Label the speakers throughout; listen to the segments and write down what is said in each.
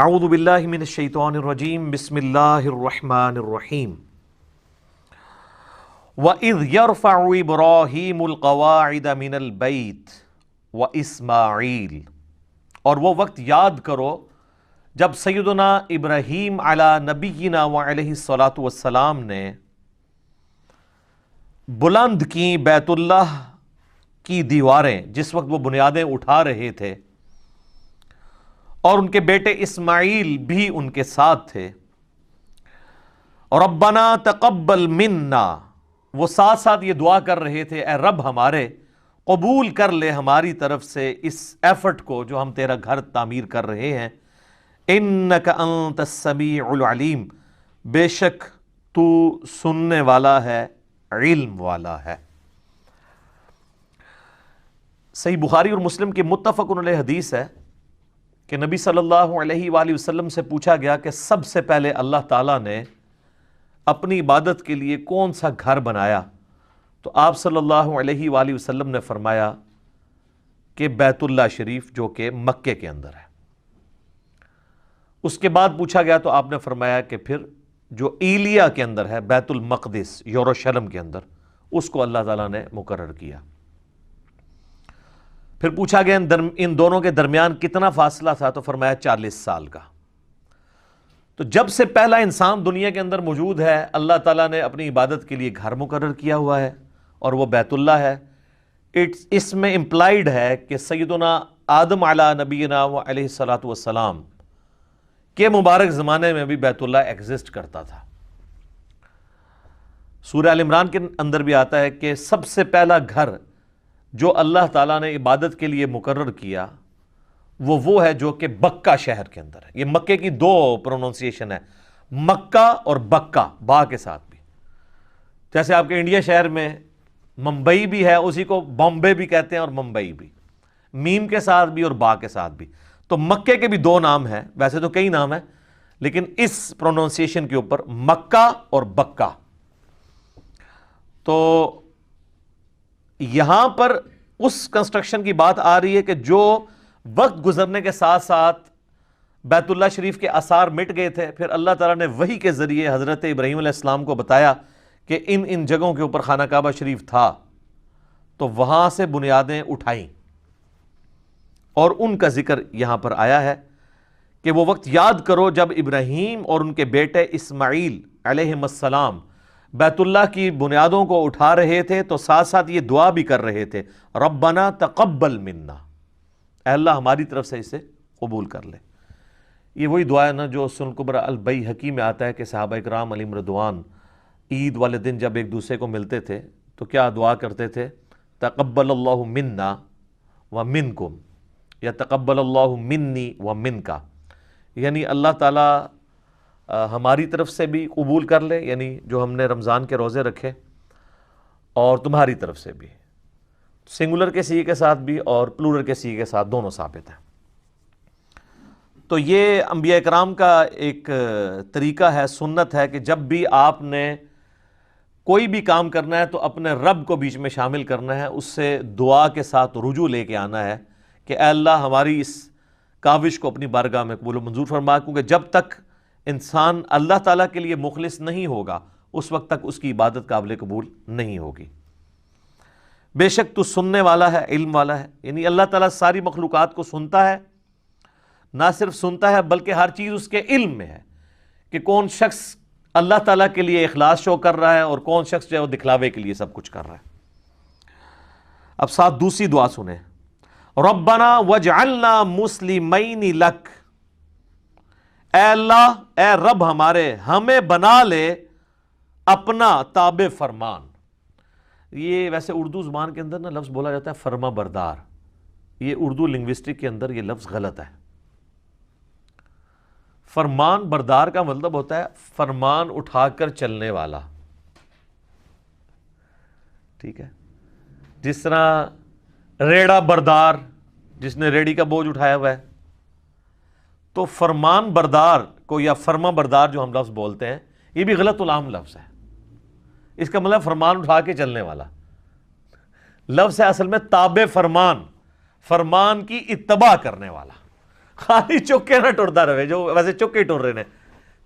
Speaker 1: اعوذ باللہ من الشیطان الرجیم بسم اللہ الرحمن الرحیم وَإِذْ يَرْفَعُ إِبْرَاهِيمُ الْقَوَاعِدَ مِنَ الْبَيْتِ وَإِسْمَاعِيلُ، اور وہ وقت یاد کرو جب سیدنا ابراہیم علی نبینا وعلیہ الصلاۃ والسلام نے بلند کی بیت اللہ کی دیواریں، جس وقت وہ بنیادیں اٹھا رہے تھے، اور ان کے بیٹے اسماعیل بھی ان کے ساتھ تھے. ربنا تقبل منا، وہ ساتھ ساتھ یہ دعا کر رہے تھے، اے رب ہمارے قبول کر لے ہماری طرف سے اس ایفرٹ کو جو ہم تیرا گھر تعمیر کر رہے ہیں. انک انت السمیع العلیم، بے شک تو سننے والا ہے، علم والا ہے. صحیح بخاری اور مسلم کی متفق علیہ حدیث ہے کہ نبی صلی اللہ علیہ وآلہ وسلم سے پوچھا گیا کہ سب سے پہلے اللہ تعالیٰ نے اپنی عبادت کے لیے کون سا گھر بنایا؟ تو آپ صلی اللہ علیہ وآلہ وسلم نے فرمایا کہ بیت اللہ شریف، جو کہ مکے کے اندر ہے. اس کے بعد پوچھا گیا تو آپ نے فرمایا کہ پھر جو ایلیا کے اندر ہے، بیت المقدس یروشلم کے اندر، اس کو اللہ تعالیٰ نے مقرر کیا. پھر پوچھا گیا ان دونوں کے درمیان کتنا فاصلہ تھا؟ تو فرمایا 40 سال کا. تو جب سے پہلا انسان دنیا کے اندر موجود ہے، اللہ تعالیٰ نے اپنی عبادت کے لیے گھر مقرر کیا ہوا ہے، اور وہ بیت اللہ ہے. اس میں امپلائیڈ ہے کہ سیدنا آدم علی نبینا علیہ الصلاۃ والسلام کے مبارک زمانے میں بھی بیت اللہ ایگزسٹ کرتا تھا. سورہ ال عمران کے اندر بھی آتا ہے کہ سب سے پہلا گھر جو اللہ تعالیٰ نے عبادت کے لیے مقرر کیا وہ ہے جو کہ بکہ شہر کے اندر ہے. یہ مکے کی دو پروننسیشن ہے، مکہ اور بکہ، با کے ساتھ بھی. جیسے آپ کے انڈیا شہر میں ممبئی بھی ہے، اسی کو بامبے بھی کہتے ہیں، اور ممبئی بھی، میم کے ساتھ بھی اور با کے ساتھ بھی. تو مکے کے بھی دو نام ہیں، ویسے تو کئی نام ہیں، لیکن اس پروننسیشن کے اوپر مکہ اور بکہ. تو یہاں پر اس کنسٹرکشن کی بات آ رہی ہے کہ جو وقت گزرنے کے ساتھ ساتھ بیت اللہ شریف کے آثار مٹ گئے تھے، پھر اللہ تعالیٰ نے وحی کے ذریعے حضرت ابراہیم علیہ السلام کو بتایا کہ ان جگہوں کے اوپر خانہ کعبہ شریف تھا، تو وہاں سے بنیادیں اٹھائیں. اور ان کا ذکر یہاں پر آیا ہے کہ وہ وقت یاد کرو جب ابراہیم اور ان کے بیٹے اسماعیل علیہم السلام بیت اللہ کی بنیادوں کو اٹھا رہے تھے، تو ساتھ ساتھ یہ دعا بھی کر رہے تھے، ربنا تقبل منا، اے اللہ ہماری طرف سے اسے قبول کر لے. یہ وہی دعا ہے نا جو سنن کبری البیہقی میں آتا ہے کہ صحابہ اکرام علیہم رضوان عید والے دن جب ایک دوسرے کو ملتے تھے تو کیا دعا کرتے تھے؟ تقبل اللہ منا ومنکم، یا تقبل اللہ منی ومنکا، یعنی اللہ تعالیٰ ہماری طرف سے بھی قبول کر لے، یعنی جو ہم نے رمضان کے روزے رکھے، اور تمہاری طرف سے بھی. سنگولر کے صیغے کے ساتھ بھی اور پلورل کے صیغے کے ساتھ دونوں ثابت ہیں. تو یہ انبیاء کرام کا ایک طریقہ ہے، سنت ہے کہ جب بھی آپ نے کوئی بھی کام کرنا ہے تو اپنے رب کو بیچ میں شامل کرنا ہے، اس سے دعا کے ساتھ رجوع لے کے آنا ہے کہ اے اللہ ہماری اس کاوش کو اپنی بارگاہ میں قبول و منظور فرما، کیونکہ جب تک انسان اللہ تعالیٰ کے لیے مخلص نہیں ہوگا اس وقت تک اس کی عبادت قابل قبول نہیں ہوگی. بے شک تو سننے والا ہے، علم والا ہے. یعنی اللہ تعالیٰ ساری مخلوقات کو سنتا ہے، نہ صرف سنتا ہے بلکہ ہر چیز اس کے علم میں ہے کہ کون شخص اللہ تعالیٰ کے لیے اخلاص شو کر رہا ہے اور کون شخص جو ہے وہ دکھلاوے کے لیے سب کچھ کر رہا ہے. اب ساتھ دوسری دعا سنیں، ربنا وجعلنا مسلمین لک، اے اللہ، اے رب ہمارے، ہمیں بنا لے اپنا تابع فرمان. یہ ویسے اردو زبان کے اندر نا لفظ بولا جاتا ہے فرما بردار، یہ اردو لنگوسٹک کے اندر یہ لفظ غلط ہے. فرمان بردار کا مطلب ہوتا ہے فرمان اٹھا کر چلنے والا. ٹھیک ہے، جس طرح ریڑا بردار، جس نے ریڑی کا بوجھ اٹھایا ہوا ہے. تو فرمان بردار کو یا فرما بردار جو ہم لفظ بولتے ہیں، یہ بھی غلط العام لفظ ہے. اس کا مطلب فرمان اٹھا کے چلنے والا لفظ ہے اصل میں تابع فرمان، فرمان کی اتباع کرنے والا. خالی چکے نہ ٹرتا رہے جو ویسے چکے ٹر رہے ہیں.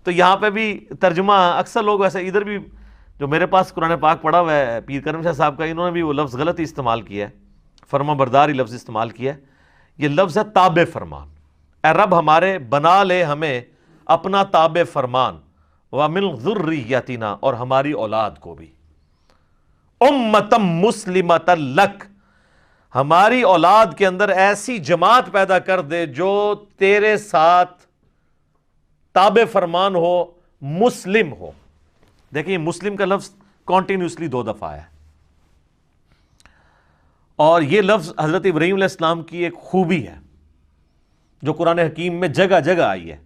Speaker 1: تو یہاں پہ بھی ترجمہ اکثر لوگ ویسے ادھر بھی جو میرے پاس قرآن پاک پڑھا ہوا ہے پیر کرم شاہ صاحب کا، انہوں نے بھی وہ لفظ غلط ہی استعمال کیا ہے، فرما برداری لفظ استعمال کیا ہے. یہ لفظ ہے تابع فرمان. اے رب ہمارے بنا لے ہمیں اپنا تابع فرمان، وَمِن ذُرِّيَّتِنَا اور ہماری اولاد کو بھی، اُمَّةً مُسْلِمَةً لَكَ ہماری اولاد کے اندر ایسی جماعت پیدا کر دے جو تیرے ساتھ تابع فرمان ہو، مسلم ہو. دیکھیں مسلم کا لفظ کانٹینیوسلی 2 دفعہ ہے، اور یہ لفظ حضرت ابراہیم علیہ السلام کی ایک خوبی ہے جو قرآن حکیم میں جگہ جگہ آئی ہے.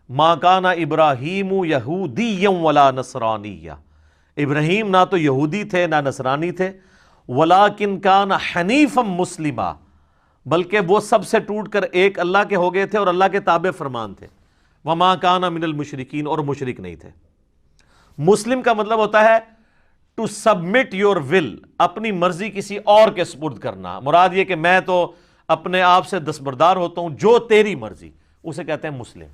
Speaker 1: ما کان ابراہیم یہودیا ولا نصرانیا، ابراہیم نہ تو یہودی تھے نہ نصرانی تھے، ولیکن کان حنیفا مسلما بلکہ وہ سب سے ٹوٹ کر ایک اللہ کے ہو گئے تھے اور اللہ کے تابع فرمان تھے. وما کان من المشرکین اور مشرک نہیں تھے. مسلم کا مطلب ہوتا ہے ٹو سبمٹ یور ول، اپنی مرضی کسی اور کے سپرد کرنا. مراد یہ کہ میں تو اپنے آپ سے دستبردار ہوتا ہوں، جو تیری مرضی، اسے کہتے ہیں مسلم.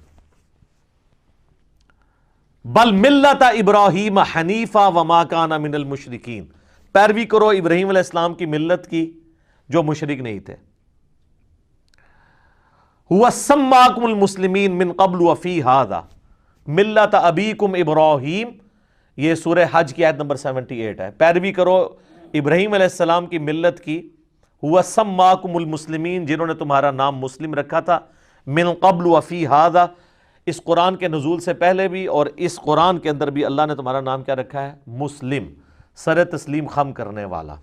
Speaker 1: بل ملت ابراہیم حنیفا وما کان من المشرکین، پیروی کرو ابراہیم علیہ السلام کی ملت کی جو مشرک نہیں تھے. هو سماکم المسلمین من قبل وفی ھذا ملت ابیکم ابراہیم، یہ سورہ حج کی آیت نمبر 78 ہے. پیروی کرو ابراہیم علیہ السلام کی ملت کی. هو سماکم المسلمین، جنہوں نے تمہارا نام مسلم رکھا تھا، من قبل وفی ھذا، اس قرآن کے نزول سے پہلے بھی اور اس قرآن کے اندر بھی اللہ نے تمہارا نام کیا رکھا ہے؟ مسلم، سر تسلیم خم کرنے والا.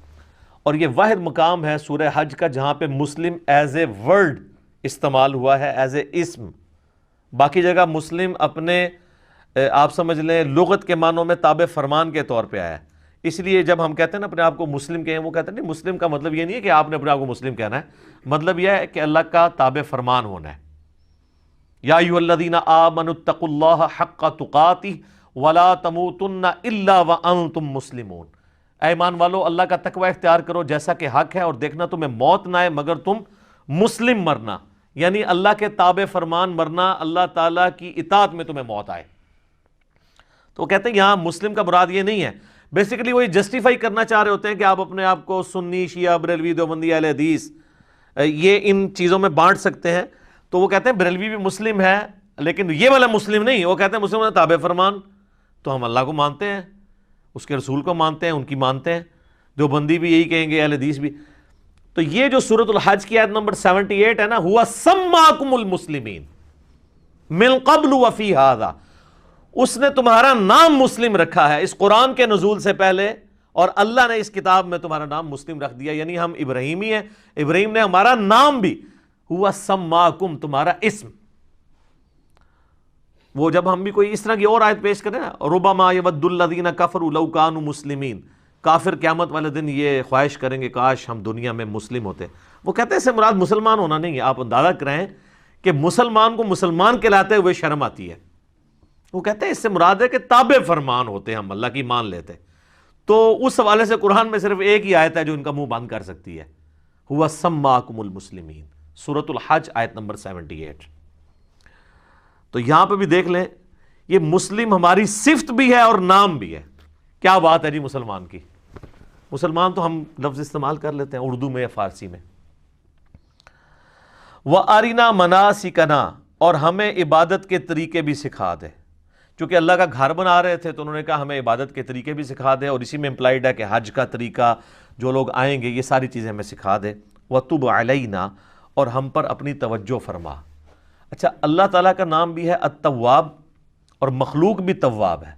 Speaker 1: اور یہ واحد مقام ہے سورہ حج کا جہاں پہ مسلم ایز اے ورڈ استعمال ہوا ہے، ایز اے اسم. باقی جگہ مسلم اپنے آپ سمجھ لیں لغت کے معنوں میں تابع فرمان کے طور پہ آیا ہے. اس لیے جب ہم کہتے ہیں نا اپنے آپ کو مسلم کہیں، وہ کہتے ہیں نہیں، مسلم کا مطلب یہ نہیں ہے کہ آپ نے اپنے آپ کو مسلم کہنا ہے، مطلب یہ ہے کہ اللہ کا تابع فرمان ہونا ہے. یا ایھا الذین آمنوا اتقوا اللہ حق تقاتہ ولا تموتن الا وانتم مسلمون، اے ایمان والو اللہ کا تقوی اختیار کرو جیسا کہ حق ہے، اور دیکھنا تمہیں موت نہ آئے مگر تم مسلم مرنا، یعنی اللہ کے تابع فرمان مرنا، اللہ تعالیٰ کی اطاعت میں تمہیں موت آئے. تو وہ کہتے ہیں یہاں مسلم کا مراد یہ نہیں ہے. بیسیکلی وہ یہ جسٹیفائی کرنا چاہ رہے ہوتے ہیں کہ آپ اپنے آپ کو سنی، شیعہ، بریلوی، دیوبندی، اہل حدیث یہ ان چیزوں میں بانٹ سکتے ہیں. تو وہ کہتے ہیں بریلوی بھی مسلم ہے لیکن یہ والا مسلم نہیں. وہ کہتے ہیں مسلم تابع فرمان، تو ہم اللہ کو مانتے ہیں، اس کے رسول کو مانتے ہیں، ان کی مانتے ہیں. دیوبندی بھی یہی کہیں گے، اہل حدیث بھی. تو یہ جو سورۃ الحج کی آیت نمبر 78 ہے نا، ہوا سماکم المسلمین من قبل وفی ھذا، اس نے تمہارا نام مسلم رکھا ہے اس قرآن کے نزول سے پہلے، اور اللہ نے اس کتاب میں تمہارا نام مسلم رکھ دیا، یعنی ہم ابراہیمی ہیں، ابراہیم نے ہمارا نام بھی، ہوا سماکم تمہارا اسم. وہ جب ہم بھی کوئی اس طرح کی اور آیت پیش کریں نا، ربما یود الذین کفروا لو کانوا مسلمین، کافر قیامت والے دن یہ خواہش کریں گے کاش ہم دنیا میں مسلم ہوتے. وہ کہتے ہیں اس سے مراد مسلمان ہونا نہیں ہے. آپ اندازہ کریں کہ مسلمان کو مسلمان کہلاتے ہوئے شرم آتی ہے. وہ کہتے ہیں اس سے مراد ہے کہ تابع فرمان ہوتے ہم اللہ کی مان لیتے. تو اس حوالے سے قرآن میں صرف ایک ہی آیت ہے جو ان کا منہ بند کر سکتی ہے، ہوا سماکم المسلمین، سورۃ الحج آیت نمبر 78. تو یہاں پہ بھی دیکھ لیں یہ مسلم ہماری صفت بھی ہے اور نام بھی ہے. کیا بات ہے جی مسلمان کی. مسلمان تو ہم لفظ استعمال کر لیتے ہیں اردو میں یا فارسی میں. وَأَرِنَا مَنَاسِكَنَا، اور ہمیں عبادت کے طریقے بھی سکھا دے. چونکہ اللہ کا گھر بنا رہے تھے تو انہوں نے کہا ہمیں عبادت کے طریقے بھی سکھا دے، اور اسی میں امپلائڈ ہے کہ حج کا طریقہ، جو لوگ آئیں گے یہ ساری چیزیں ہمیں سکھا دے. وَتُبْ عَلَيْنَا، اور ہم پر اپنی توجہ فرما. اچھا، اللہ تعالیٰ کا نام بھی ہے التواب، اور مخلوق بھی تواب ہے.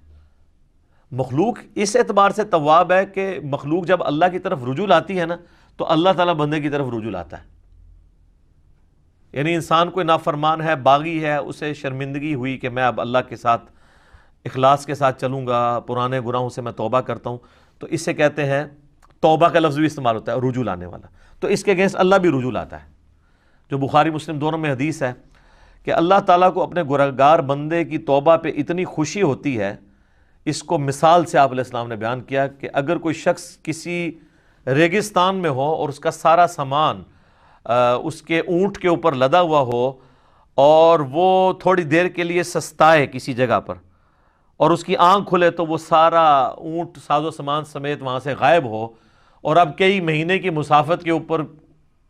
Speaker 1: مخلوق اس اعتبار سے تواب ہے کہ مخلوق جب اللہ کی طرف رجوع لاتی ہے نا تو اللہ تعالیٰ بندے کی طرف رجوع لاتا ہے. یعنی انسان کوئی نافرمان ہے، باغی ہے، اسے شرمندگی ہوئی کہ میں اب اللہ کے ساتھ اخلاص کے ساتھ چلوں گا، پرانے گناہوں سے میں توبہ کرتا ہوں، تو اس سے کہتے ہیں توبہ کا لفظ بھی استعمال ہوتا ہے، رجوع لانے والا. تو اس کے اگینسٹ اللہ بھی رجوع لاتا ہے. جو بخاری مسلم دونوں میں حدیث ہے کہ اللہ تعالیٰ کو اپنے گنہگار بندے کی توبہ پہ اتنی خوشی ہوتی ہے. اس کو مثال سے آپ علیہ السلام نے بیان کیا کہ اگر کوئی شخص کسی ریگستان میں ہو اور اس کا سارا سامان اس کے اونٹ کے اوپر لدا ہوا ہو اور وہ تھوڑی دیر کے لیے سستائے کسی جگہ پر اور اس کی آنکھ کھلے تو وہ سارا اونٹ ساز و سامان سمیت وہاں سے غائب ہو، اور اب کئی مہینے کی مسافت کے اوپر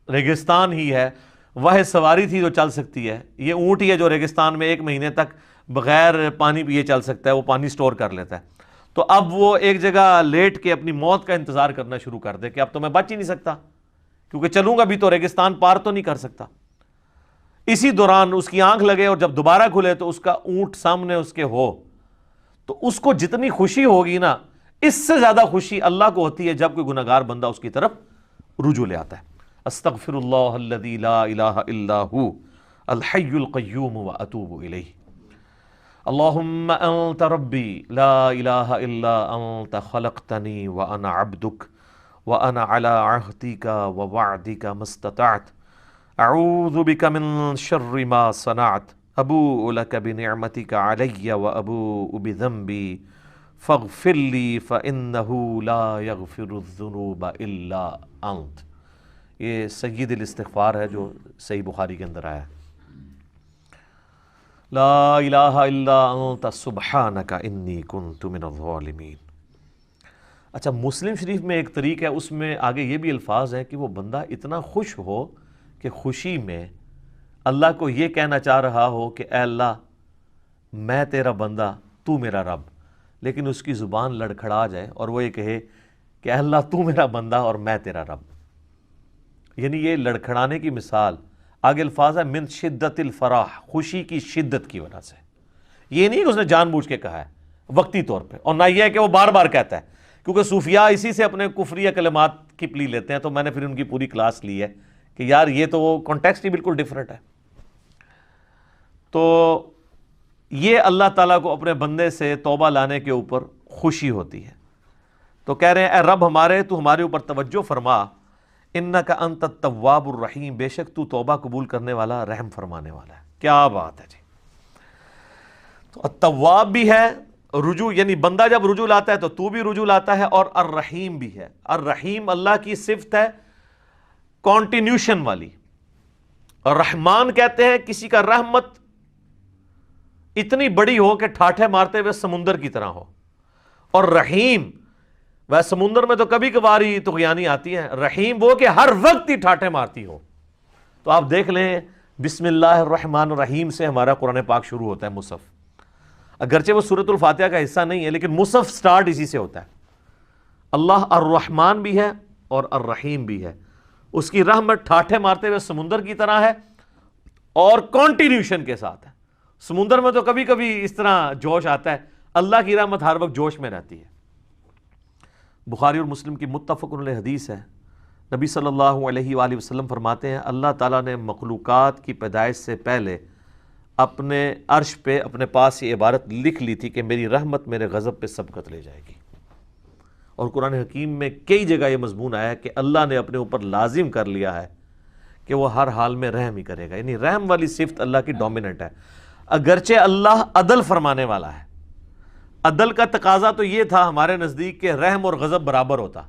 Speaker 1: ریگستان ہی ہے، وہ سواری تھی جو چل سکتی ہے، یہ اونٹ ہی ہے جو ریگستان میں 1 مہینے تک بغیر پانی پیے چل سکتا ہے، وہ پانی سٹور کر لیتا ہے، تو اب وہ ایک جگہ لیٹ کے اپنی موت کا انتظار کرنا شروع کر دے کہ اب تو میں بچ ہی نہیں سکتا، کیونکہ چلوں گا بھی تو ریگستان پار تو نہیں کر سکتا۔ اسی دوران اس کی آنکھ لگے اور جب دوبارہ کھلے تو اس کا اونٹ سامنے اس کے ہو، تو اس کو جتنی خوشی ہوگی نا، اس سے زیادہ خوشی اللہ کو ہوتی ہے جب کوئی گناہگار بندہ اس کی طرف رجوع لے آتا ہے۔ استغفر اللہ الذی لا الہ الا ہو الحی القیوم واتوب الیہ۔ اللہم انت ربی لا الہ الا انت خلقتنی وانا عبدک وانا علی عہدک ووعدک ما استطعت اعوذ بک من شر ما صنعت ابوء لک بنعمتک علی وابوء بذنبی فاغفر لی فانہ لا یغفر الذنوب الا انت۔ یہ سید الاستغفار ہے جو صحیح بخاری کے اندر آیا ہے۔ لا الہ الا انت سبحانک انی کنت من الظالمین۔ اچھا، مسلم شریف میں ایک طریق ہے، اس میں آگے یہ بھی الفاظ ہیں کہ وہ بندہ اتنا خوش ہو کہ خوشی میں اللہ کو یہ کہنا چاہ رہا ہو کہ اے اللہ میں تیرا بندہ تو میرا رب، لیکن اس کی زبان لڑکھڑا جائے اور وہ یہ کہے کہ اے اللہ تو میرا بندہ اور میں تیرا رب۔ یعنی یہ لڑکھڑانے کی مثال، آگے الفاظ ہے من شدت الفرح، خوشی کی شدت کی وجہ سے۔ یہ نہیں کہ اس نے جان بوجھ کے کہا ہے وقتی طور پہ، اور نہ یہ ہے کہ وہ بار بار کہتا ہے، کیونکہ صوفیاء اسی سے اپنے کفریہ کلمات کی پلی لیتے ہیں، تو میں نے پھر ان کی پوری کلاس لی ہے کہ یار یہ تو وہ کانٹیکسٹ ہی بالکل ڈیفرنٹ ہے۔ تو یہ اللہ تعالیٰ کو اپنے بندے سے توبہ لانے کے اوپر خوشی ہوتی ہے، تو کہہ رہے ہیں اے رب ہمارے، تو ہمارے اوپر توجہ فرما، انک انت التواب الرحیم، بے شک تو توبہ قبول کرنے والا، رحم فرمانے والا ہے۔ کیا بات ہے جی! تو التواب بھی ہے، رجوع یعنی بندہ جب رجوع لاتا ہے تو بھی رجوع لاتا ہے، اور الرحیم بھی ہے۔ الرحیم اللہ کی صفت ہے کانٹینیوشن والی، اور رحمان کہتے ہیں کسی کا رحمت اتنی بڑی ہو کہ ٹھاٹھے مارتے ہوئے سمندر کی طرح ہو، اور رحیم وہ سمندر میں تو کبھی کبھار ہی طغیانی آتی ہے، رحیم وہ کہ ہر وقت ہی ٹھاٹھے مارتی ہو۔ تو آپ دیکھ لیں بسم اللہ الرحمن الرحیم سے ہمارا قرآن پاک شروع ہوتا ہے، مصحف، اگرچہ وہ سورۃ الفاتحہ کا حصہ نہیں ہے لیکن مصحف سٹارٹ اسی سے ہوتا ہے۔ اللہ الرحمن بھی ہے اور الرحیم بھی ہے، اس کی رحمت ٹھاٹھے مارتے ہوئے سمندر کی طرح ہے اور کنٹینیوشن کے ساتھ ہے۔ سمندر میں تو کبھی کبھی اس طرح جوش آتا ہے، اللہ کی رحمت ہر وقت جوش میں رہتی ہے۔ بخاری اور مسلم کی متفق علیہ حدیث ہے، نبی صلی اللہ علیہ وآلہ وسلم فرماتے ہیں اللہ تعالیٰ نے مخلوقات کی پیدائش سے پہلے اپنے عرش پہ اپنے پاس یہ عبارت لکھ لی تھی کہ میری رحمت میرے غضب پہ سبقت لے جائے گی، اور قرآن حکیم میں کئی جگہ یہ مضمون آیا ہے کہ اللہ نے اپنے اوپر لازم کر لیا ہے کہ وہ ہر حال میں رحم ہی کرے گا، یعنی رحم والی صفت اللہ کی ڈومیننٹ ہے۔ اگرچہ اللہ عدل فرمانے والا ہے، عدل کا تقاضا تو یہ تھا ہمارے نزدیک کہ رحم اور غضب برابر ہوتا،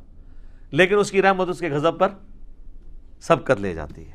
Speaker 1: لیکن اس کی رحمت اس کے غضب پر سبقت لے جاتی ہے۔